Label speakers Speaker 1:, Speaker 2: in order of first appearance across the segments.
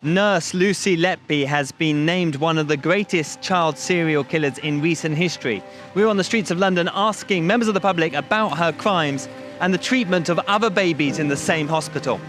Speaker 1: Nurse Lucy Letby has been named one of the greatest child serial killers in recent history. We're on the streets of London asking members of the public about her crimes and the treatment of other babies in the same hospital.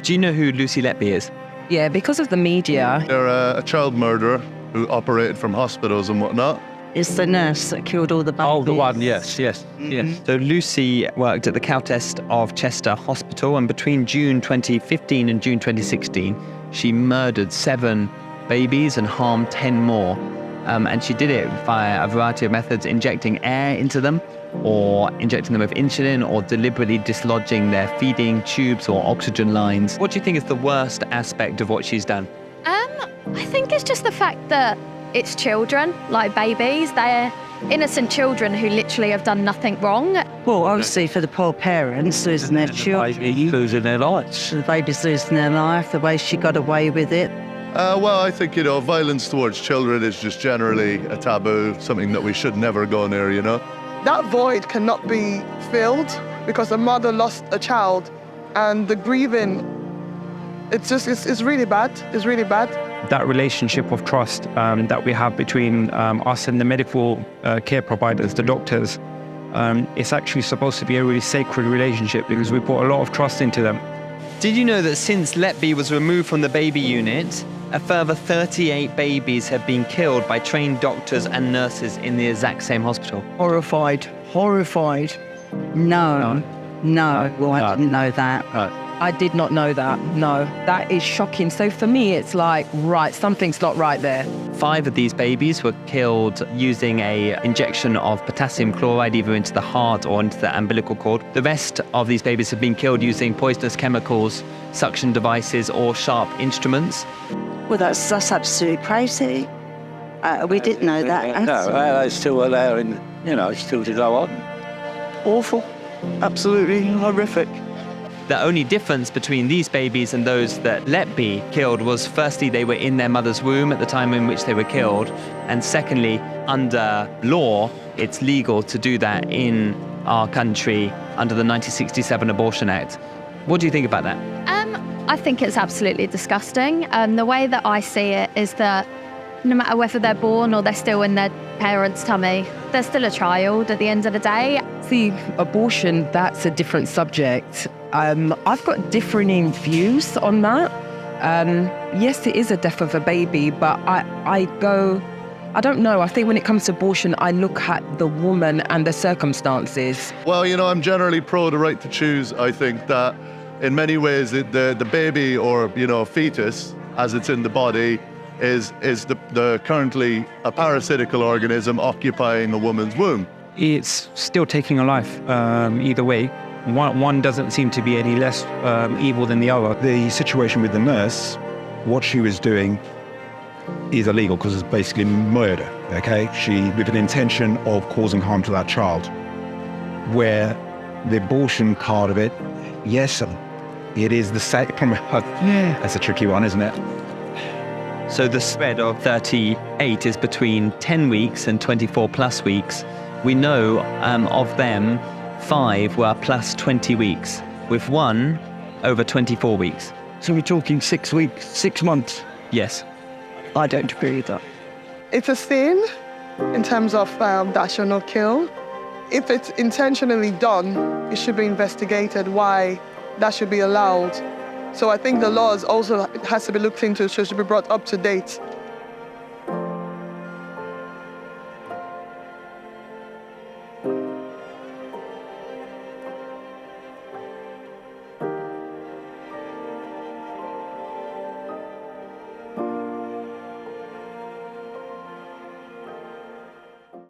Speaker 1: Do you know who Lucy Letby is?
Speaker 2: Yeah, because of the media.
Speaker 3: They're a child murderer who operated from hospitals and whatnot.
Speaker 4: It's the nurse that killed all the babies.
Speaker 5: Oh, the one, yes.
Speaker 1: So Lucy worked at the Countess of Chester Hospital, and between June 2015 and June 2016, she murdered 7 babies and harmed 10 more. And she did it via a variety of methods, injecting air into them, or injecting them with insulin, or deliberately dislodging their feeding tubes or oxygen lines. What do you think is the worst aspect of what she's done?
Speaker 6: I think it's just the fact that it's children, like babies. They're innocent children who literally have done nothing wrong.
Speaker 4: Well, obviously for the poor parents losing their children,
Speaker 5: Losing their lives.
Speaker 4: the babies losing their life, the way she got away with it.
Speaker 3: Well, I think, violence towards children is just generally a taboo, something that we should never go near,
Speaker 7: That void cannot be filled because a mother lost a child, and the grieving, it's really bad. It's really bad.
Speaker 8: That relationship of trust that we have between us and the medical care providers, the doctors, it's actually supposed to be a really sacred relationship because we put a lot of trust into them.
Speaker 1: Did you know that since Letby was removed from the baby unit, a further 38 babies have been killed by trained doctors and nurses in the exact same hospital?
Speaker 4: Horrified. No. Well, I didn't know that.
Speaker 2: I did not know that. No, that is shocking. So for me, it's like, right, something's not right there.
Speaker 1: 5 of these babies were killed using a injection of potassium chloride either into the heart or into the umbilical cord. The rest of these babies have been killed using poisonous chemicals, suction devices, or sharp instruments.
Speaker 4: Well, that's absolutely crazy. We didn't know that.
Speaker 5: No, they still allowing, still to go on.
Speaker 9: Awful. Absolutely horrific.
Speaker 1: The only difference between these babies and those that Letby killed was, firstly, they were in their mother's womb at the time in which they were killed, and secondly, under law, it's legal to do that in our country under the 1967 Abortion Act. What do you think about that?
Speaker 6: I think it's absolutely disgusting. The way that I see it is that no matter whether they're born or they're still in their parents' tummy, they're still a child at the end of the day.
Speaker 2: See, abortion, that's a different subject. I've got differing views on that. Yes, it is a death of a baby, but I don't know. I think when it comes to abortion, I look at the woman and the circumstances.
Speaker 3: Well, I'm generally pro the right to choose. I think that in many ways the baby or, fetus, as it's in the body, is the currently a parasitical organism occupying a woman's womb.
Speaker 8: It's still taking a life either way. One doesn't seem to be any less evil than the other.
Speaker 10: The situation with the nurse, what she was doing is illegal because it's basically murder, okay? She, with an intention of causing harm to that child. Where the abortion part of it, yes, it is the same. That's a tricky one, isn't it?
Speaker 1: So the spread of 38 is between 10 weeks and 24 plus weeks. We know of them, 5 were plus 20 weeks, with 1 over 24 weeks.
Speaker 9: So we're talking 6 weeks, 6 months.
Speaker 1: Yes.
Speaker 9: I don't agree with that.
Speaker 7: It's a sin in terms of that shall not kill. If it's intentionally done, it should be investigated why that should be allowed. So I think the laws also has to be looked into, should be brought up to date.